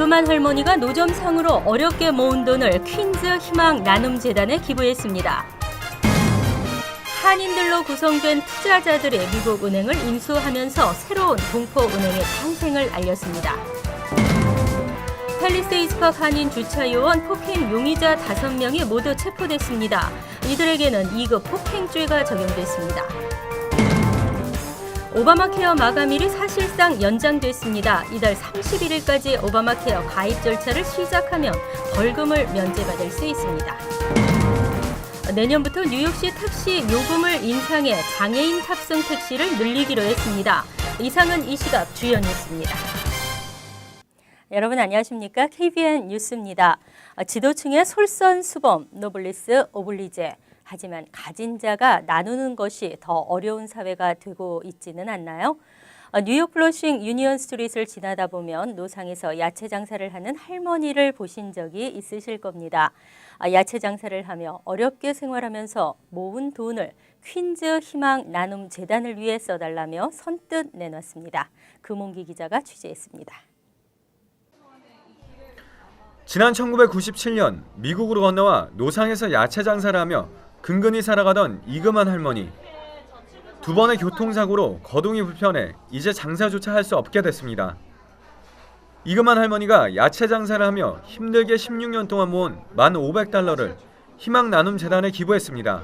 이금한 할머니가 노점상으로 어렵게 모은 돈을 퀸즈 희망 나눔재단에 기부했습니다. 한인들로 구성된 투자자들이 미국 은행을 인수하면서 새로운 동포은행의 탄생을 알렸습니다. 팰리세이드파크 한인 주차요원 폭행 용의자 5명이 모두 체포됐습니다. 이들에게는 2급 폭행죄가 적용됐습니다. 오바마케어 마감일이 사실상 연장됐습니다. 이달 31일까지 오바마케어 가입 절차를 시작하면 벌금을 면제받을 수 있습니다. 내년부터 뉴욕시 택시 요금을 인상해 장애인 탑승 택시를 늘리기로 했습니다. 이상은 이 시각 주요 뉴스입니다. 여러분 안녕하십니까? KBN 뉴스입니다. 지도층의 솔선수범, 노블리스 오블리제. 하지만 가진 자가 나누는 것이 더 어려운 사회가 되고 있지는 않나요? 뉴욕 플러싱 유니언 스트리트를 지나다 보면 노상에서 야채 장사를 하는 할머니를 보신 적이 있으실 겁니다. 야채 장사를 하며 어렵게 생활하면서 모은 돈을 퀸즈 희망 나눔 재단을 위해 써달라며 선뜻 내놨습니다. 금홍기 기자가 취재했습니다. 지난 1997년 미국으로 건너와 노상에서 야채 장사를 하며 근근히 살아가던 이금한 할머니. 2번의 교통사고로 거동이 불편해 이제 장사조차 할 수 없게 됐습니다. 이금한 할머니가 야채 장사를 하며 힘들게 16년 동안 모은 $1,500를 희망 나눔 재단에 기부했습니다.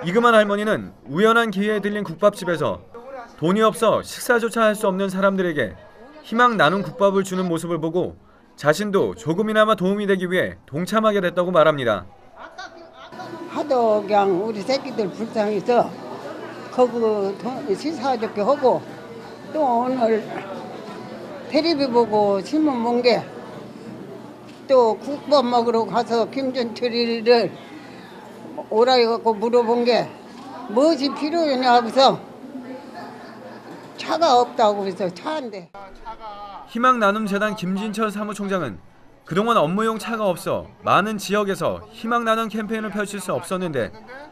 이금한 할머니는 우연한 기회에 들린 국밥집에서 돈이 없어 식사조차 할 수 없는 사람들에게 희망 나눔 국밥을 주는 모습을 보고 자신도 조금이나마 도움이 되기 위해 동참하게 됐다고 말합니다. 하도 그냥 우리 새끼들 불쌍해서 거기 돈 시사좋게 하고 또 오늘 텔레비 보고 신문 본 게 또 국밥 먹으러 가서 김전철이를 오라고 갖고 물어본 게 무엇이 필요하냐 하고서 차가 없다고 해서 차 한 대. 희망나눔재단 김진철 사무총장은 그동안 업무용 차가 없어 많은 지역에서 희망나눔 캠페인을 펼칠 수 없었는데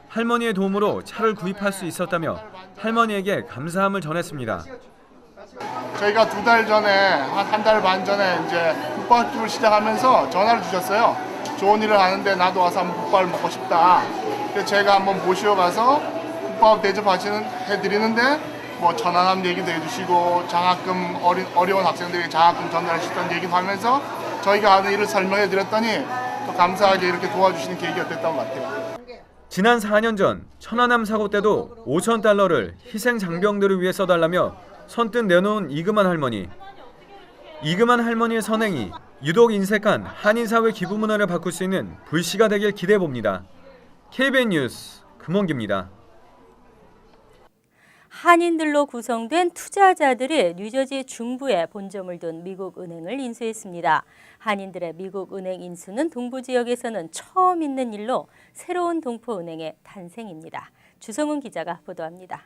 할머니의 도움으로 차를 구입할 수 있었다며 할머니에게 감사함을 전했습니다. 저희가 2달 전에 한 달 반 전에 이제 국밥집을 시작하면서 전화를 주셨어요. 좋은 일을 하는데 나도 와서 한번 국밥을 먹고 싶다. 그래서 제가 한번 모시러가서 국밥 해드리는데 뭐 천안함 얘기도 해주시고 장학금 어려운 학생들에게 장학금 전달하셨다는 얘기도 하면서 저희가 하는 일을 설명해 드렸더니 또 감사하게 이렇게 도와주시는 계기가 됐던 것 같아요. 지난 4년 전 천안함 사고 때도 $5,000를 희생 장병들을 위해 써달라며 선뜻 내놓은 이금한 할머니. 이금한 할머니의 선행이 유독 인색한 한인사회 기부 문화를 바꿀 수 있는 불씨가 되길 기대해봅니다. KBN 뉴스 금원기입니다. 한인들로 구성된 투자자들이 뉴저지 중부에 본점을 둔 미국 은행을 인수했습니다. 한인들의 미국 은행 인수는 동부 지역에서는 처음 있는 일로 새로운 동포은행의 탄생입니다. 주성훈 기자가 보도합니다.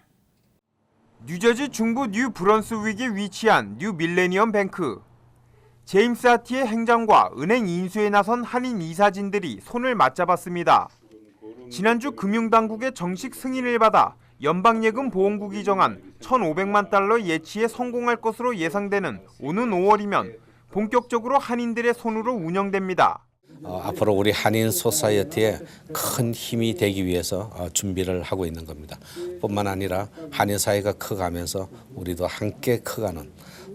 뉴저지 중부 뉴 브런스윅에 위치한 뉴 밀레니엄 뱅크. 제임스 하티의 행장과 은행 인수에 나선 한인 이사진들이 손을 맞잡았습니다. 지난주 금융당국의 정식 승인을 받아 연방예금 보험국이 정한 $1,500만 예치에 성공할 것으로 예상되는 오는 5월이면 본격적으로 한인들의 손으로 운영됩니다. 앞으로 우리 한인 소사이어티에 큰 힘이 되기 위해서 준비를 하고 있는 겁니다. 뿐만 아니라 한인 사회가 커가면서 우리도 함께 커가는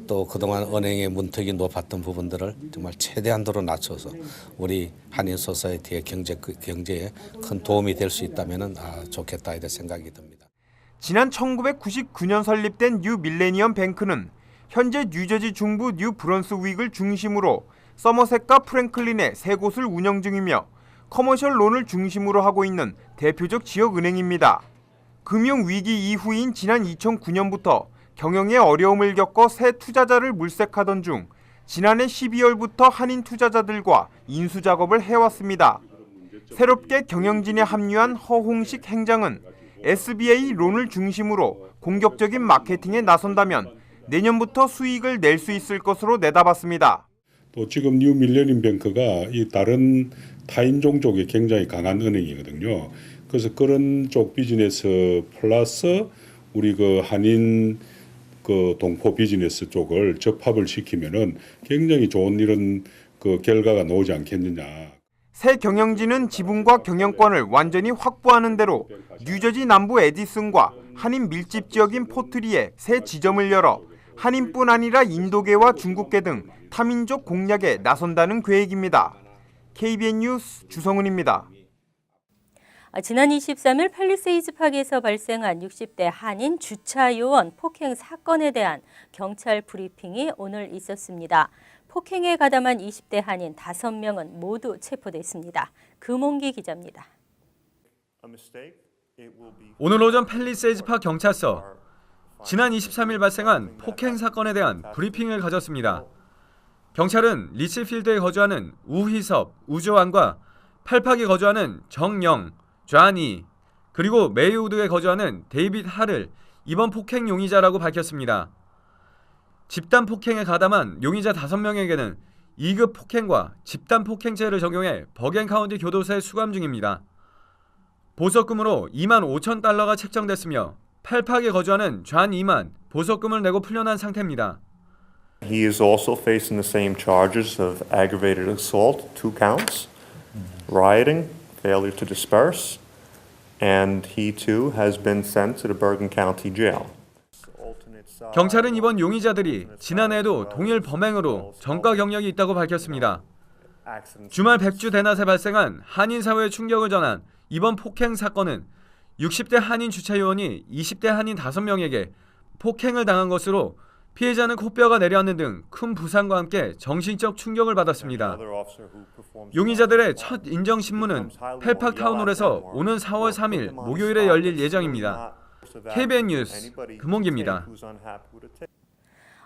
또 그동안 은행의 문턱이 높았던 부분들을 정말 최대한도로 낮춰서 우리 한인 소사이어티의 경제에 큰 도움이 될 수 있다면 좋겠다 이런 생각이 듭니다. 지난 1999년 설립된 뉴 밀레니엄 뱅크는 현재 뉴저지 중부 뉴 브런스윅을 중심으로 서머셋과 프랭클린의 3곳을 운영 중이며 커머셜 론을 중심으로 하고 있는 대표적 지역 은행입니다. 금융위기 이후인 지난 2009년부터 경영에 어려움을 겪어 새 투자자를 물색하던 중 지난해 12월부터 한인 투자자들과 인수 작업을 해왔습니다. 새롭게 경영진에 합류한 허홍식 행장은 SBA 론을 중심으로 공격적인 마케팅에 나선다면 내년부터 수익을 낼 수 있을 것으로 내다봤습니다. 또 지금 뉴 밀레니엄 뱅크가 이 다른 타인종 쪽에 굉장히 강한 은행이거든요. 그래서 그런 쪽 비즈니스 플러스 우리 그 한인 그 동포 비즈니스 쪽을 접합을 시키면은 굉장히 좋은 이런 그 결과가 나오지 않겠느냐. 새 경영진은 지분과 경영권을 완전히 확보하는 대로 뉴저지 남부 에디슨과 한인 밀집 지역인 포트리에 새 지점을 열어 한인뿐 아니라 인도계와 중국계 등 타민족 공략에 나선다는 계획입니다. KBN 뉴스 주성훈입니다. 지난 23일 팰리세이즈 파크에서 발생한 60대 한인 주차 요원 폭행 사건에 대한 경찰 브리핑이 오늘 있었습니다. 폭행에 가담한 20대 한인 5명은 모두 체포됐습니다. 금홍기 기자입니다. 오늘 오전 팰리세이즈 파크 경찰서 지난 23일 발생한 폭행 사건에 대한 브리핑을 가졌습니다. 경찰은 리치필드에 거주하는 우희섭, 우조안과 팔팍에 거주하는 정영, 좌니 그리고 메이우드에 거주하는 데이빗 하를 이번 폭행 용의자라고 밝혔습니다. 집단 폭행에 가담한 용의자 5명에게는 2급 폭행과 집단 폭행죄를 적용해 버겐카운티 교도소에 수감 중입니다. 보석금으로 2만 5천 달러가 책정됐으며 팔팍에 거주하는 좌니만 보석금을 내고 풀려난 상태입니다. He is also facing the same charges of aggravated assault, 2 counts, rioting, failure to disperse, and he too has been sent to the Bergen County Jail. 경찰은 이번 용의자들이 지난해에도 동일 범행으로 전과 경력이 있다고 밝혔습니다. 주말 백주 대낮에 발생한 한인 사회에 충격을 전한 이번 폭행 사건은 60대 한인 주차 요원이 20대 한인 5명에게 폭행을 당한 것으로 피해자는 코뼈가 내려앉는 등 큰 부상과 함께 정신적 충격을 받았습니다. 용의자들의 첫 인정 신문은 펠팍 타운홀에서 오는 4월 3일 목요일에 열릴 예정입니다. KBN 뉴스 금홍기입니다.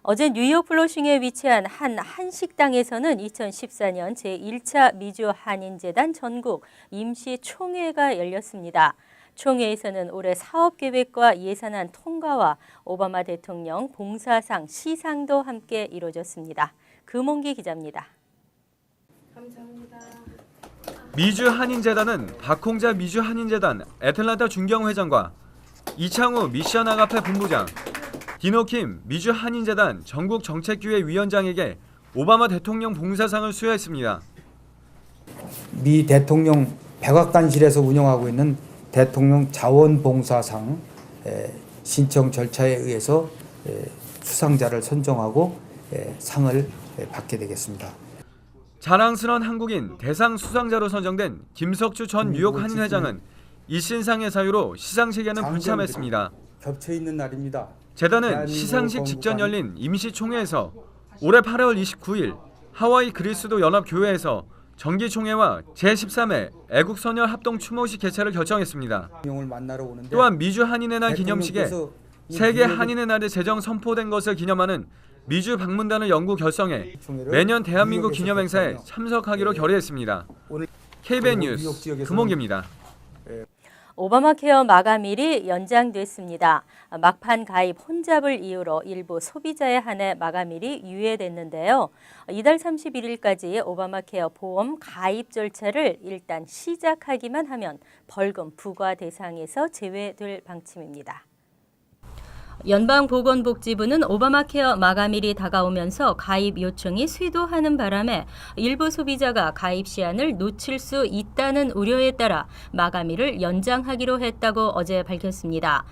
어제 뉴욕 플러싱에 위치한 한 한식당에서는 2014년 제1차 미주 한인재단 전국 임시총회가 열렸습니다. 총회에서는 올해 사업계획과 예산안 통과와 오바마 대통령 봉사상 시상도 함께 이루어졌습니다. 금홍기 기자입니다. 감사합니다. 미주 한인재단은 박홍자 미주 한인재단 애틀랜타 중경회장과 이창우 미션 아가페 본부장, 디노킴 미주 한인재단 전국정책기획 위원장에게 오바마 대통령 봉사상을 수여했습니다. 미 대통령 백악관실에서 운영하고 있는 대통령 자원봉사상 신청 절차에 의해서 수상자를 선정하고 상을 받게 되겠습니다. 자랑스러운 한국인 대상 수상자로 선정된 김석주 전 뉴욕 한인회장은 일신상의 사유로 시상식에는 불참했습니다. 겹쳐 있는 날입니다. 재단은 시상식 직전 열린 임시총회에서 올해 8월 29일 하와이 그리스도 연합교회에서 정기총회와 제13회 애국선열 합동 추모식 개최를 결정했습니다. 또한 미주 한인의 날 기념식에 세계 한인의 날이 제정 선포된 것을 기념하는 미주 방문단을 영구 결성해 매년 대한민국 기념행사에 참석하기로 결의했습니다. KBN 뉴스 금홍기입니다. 오바마케어 마감일이 연장됐습니다. 막판 가입 혼잡을 이유로 일부 소비자에 한해 마감일이 유예됐는데요. 이달 31일까지 오바마케어 보험 가입 절차를 일단 시작하기만 하면 벌금 부과 대상에서 제외될 방침입니다. 연방보건복지부는 오바마케어 마감일이 다가오면서 가입 요청이 쇄도하는 바람에 일부 소비자가 가입 시한을 놓칠 수 있다는 우려에 따라 마감일을 연장하기로 했다고 어제 밝혔습니다.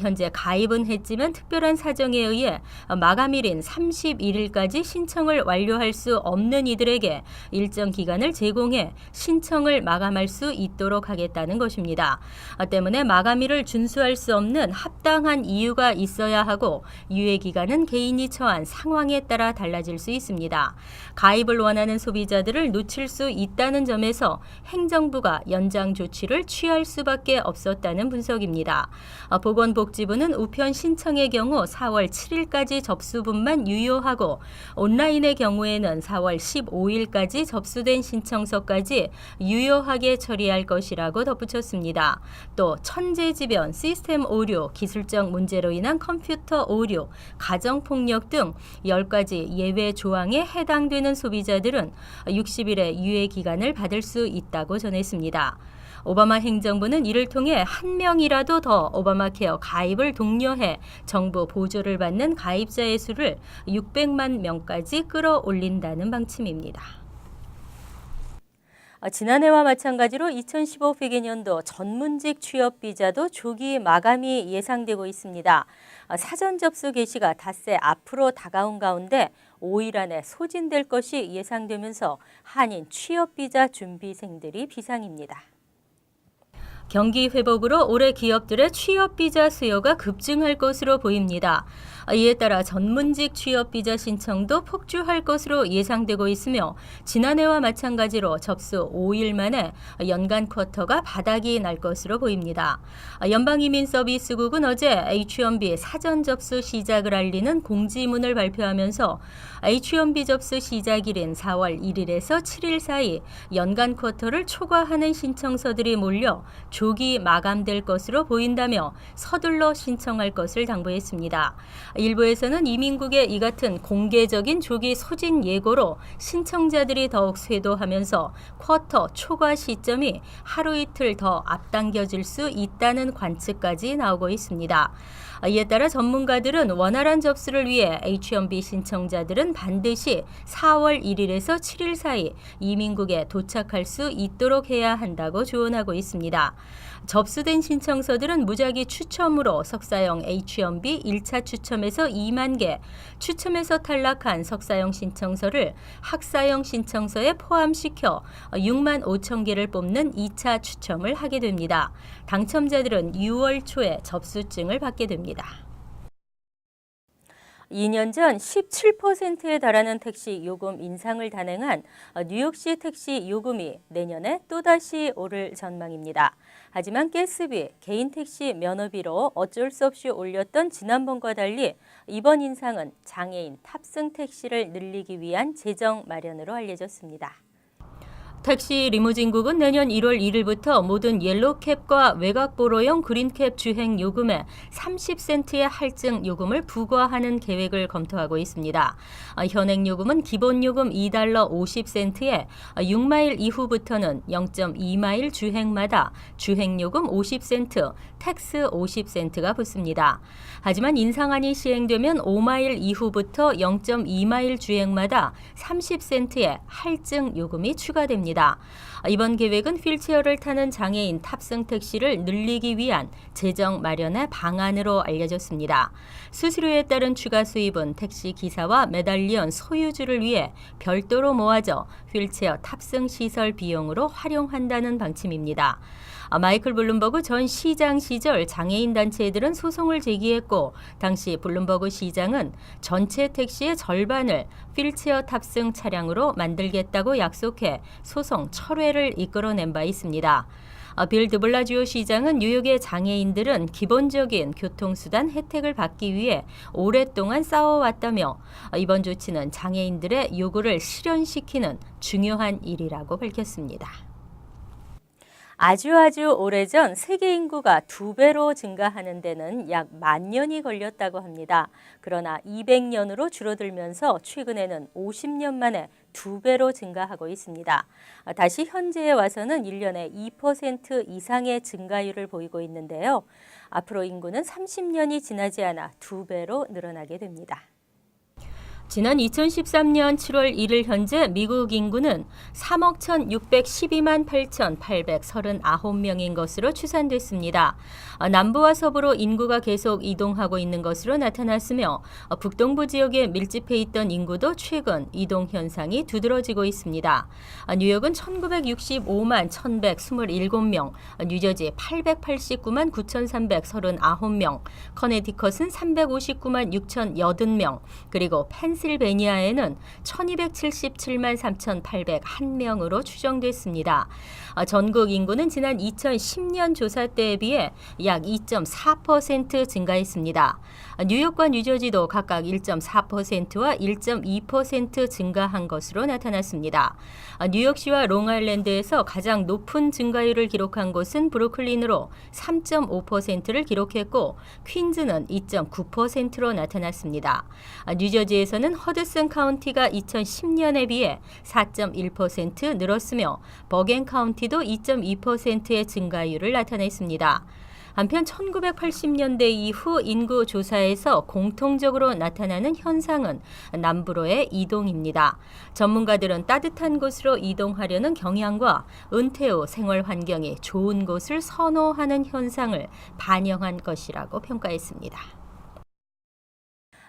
현재 가입은 했지만 특별한 사정에 의해 마감일인 31일까지 신청을 완료할 수 없는 이들에게 일정 기간을 제공해 신청을 마감할 수 있도록 하겠다는 것입니다. 때문에 마감일을 준수할 수 없는 합당한 이유가 있어야 하고 유예 기간은 개인이 처한 상황에 따라 달라질 수 있습니다. 가입을 원하는 소비자들을 놓칠 수 있다는 점에서 행정부가 연장 조치를 취할 수밖에 없었다는 분석입니다. 보건복지부는 우편 신청의 경우 4월 7일까지 접수분만 유효하고 온라인의 경우에는 4월 15일까지 접수된 신청서까지 유효하게 처리할 것이라고 덧붙였습니다. 또 천재지변, 시스템 오류, 기술적 문제로 인한 컴퓨터 오류, 가정폭력 등 10가지 예외 조항에 해당되는 소비자들은 60일의 유예 기간을 받을 수 있다고 전했습니다. 오바마 행정부는 이를 통해 한 명이라도 더 오바마케어 가입을 독려해 정부 보조를 받는 가입자의 수를 600만 명까지 끌어올린다는 방침입니다. 지난해와 마찬가지로 2015 회계년도 전문직 취업 비자도 조기 마감이 예상되고 있습니다. 사전 접수 개시가 닷새 앞으로 다가온 가운데 5일 안에 소진될 것이 예상되면서 한인 취업 비자 준비생들이 비상입니다. 경기 회복으로 올해 기업들의 취업 비자 수요가 급증할 것으로 보입니다. 이에 따라 전문직 취업 비자 신청도 폭주할 것으로 예상되고 있으며 지난해와 마찬가지로 접수 5일 만에 연간 쿼터가 바닥이 날 것으로 보입니다. 연방이민서비스국은 어제 H-1B 사전 접수 시작을 알리는 공지문을 발표하면서 H-1B 접수 시작일인 4월 1일에서 7일 사이 연간 쿼터를 초과하는 신청서들이 몰려 조기 마감될 것으로 보인다며 서둘러 신청할 것을 당부했습니다. 일부에서는 이민국의 이 같은 공개적인 조기 소진 예고로 신청자들이 더욱 쇄도하면서 쿼터 초과 시점이 하루 이틀 더 앞당겨질 수 있다는 관측까지 나오고 있습니다. 이에 따라 전문가들은 원활한 접수를 위해 H-1B 신청자들은 반드시 4월 1일에서 7일 사이 이민국에 도착할 수 있도록 해야 한다고 조언하고 있습니다. 접수된 신청서들은 무작위 추첨으로 석사형 H-1B 1차 추첨에서 2만 개, 추첨에서 탈락한 석사형 신청서를 학사형 신청서에 포함시켜 6만 5천 개를 뽑는 2차 추첨을 하게 됩니다. 당첨자들은 6월 초에 접수증을 받게 됩니다. 2년 전 17%에 달하는 택시 요금 인상을 단행한 뉴욕시 택시 요금이 내년에 또다시 오를 전망입니다. 하지만 가스비, 개인 택시 면허비로 어쩔 수 없이 올렸던 지난번과 달리 이번 인상은 장애인 탑승 택시를 늘리기 위한 재정 마련으로 알려졌습니다. 택시 리무진국은 내년 1월 1일부터 모든 옐로캡과 외곽보로용 그린캡 주행 요금에 30센트의 할증 요금을 부과하는 계획을 검토하고 있습니다. 현행 요금은 기본 요금 $2 50센트에 6마일 이후부터는 0.2마일 주행마다 주행 요금 50센트, 텍스 50센트가 붙습니다. 하지만 인상안이 시행되면 5마일 이후부터 0.2마일 주행마다 30센트의 할증 요금이 추가됩니다. 이번 계획은 휠체어를 타는 장애인 탑승 택시를 늘리기 위한 재정 마련의 방안으로 알려졌습니다. 수수료에 따른 추가 수입은 택시 기사와 메달리언 소유주를 위해 별도로 모아져 휠체어 탑승 시설 비용으로 활용한다는 방침입니다. 마이클 블룸버그 전 시장 시절 장애인 단체들은 소송을 제기했고 당시 블룸버그 시장은 전체 택시의 절반을 휠체어 탑승 차량으로 만들겠다고 약속해 소송 철회를 이끌어낸 바 있습니다. 빌 드블라지오 시장은 뉴욕의 장애인들은 기본적인 교통수단 혜택을 받기 위해 오랫동안 싸워왔다며 이번 조치는 장애인들의 요구를 실현시키는 중요한 일이라고 밝혔습니다. 아주 오래전 세계 인구가 2배로 증가하는 데는 약 10,000년이 걸렸다고 합니다. 그러나 200년으로 줄어들면서 최근에는 50년 만에 2배로 증가하고 있습니다. 다시 현재에 와서는 1년에 2% 이상의 증가율을 보이고 있는데요. 앞으로 인구는 30년이 지나지 않아 2배로 늘어나게 됩니다. 지난 2013년 7월 1일 현재 미국 인구는 3억 1,612만 8,839명인 것으로 추산됐습니다. 남부와 서부로 인구가 계속 이동하고 있는 것으로 나타났으며 북동부 지역에 밀집해 있던 인구도 최근 이동 현상이 두드러지고 있습니다. 뉴욕은 1965만 1,127명, 뉴저지 889만 9,339명, 커네티컷은 359만 6,080명, 그리고 펜실베니아 펜실베니아에는 1277만 3,801명으로 추정됐습니다. 전국 인구는 지난 2010년 조사 때에 비해 약 2.4% 증가했습니다. 뉴욕과 뉴저지도 각각 1.4%와 1.2% 증가한 것으로 나타났습니다. 뉴욕시와 롱아일랜드에서 가장 높은 증가율을 기록한 곳은 브루클린으로 3.5%를 기록했고 퀸즈는 2.9%로 나타났습니다. 뉴저지에서는 허드슨 카운티가 2010년에 비해 4.1% 늘었으며 버겐 카운티도 2.2%의 증가율을 나타냈습니다. 한편 1980년대 이후 인구 조사에서 공통적으로 나타나는 현상은 남부로의 이동입니다. 전문가들은 따뜻한 곳으로 이동하려는 경향과 은퇴 후 생활 환경이 좋은 곳을 선호하는 현상을 반영한 것이라고 평가했습니다.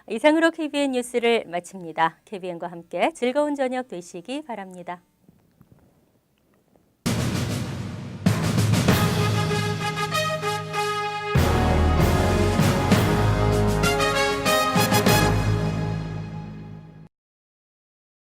이상으로 KBN 뉴스를 마칩니다. KBN과 함께 즐거운 저녁 되시기 바랍니다.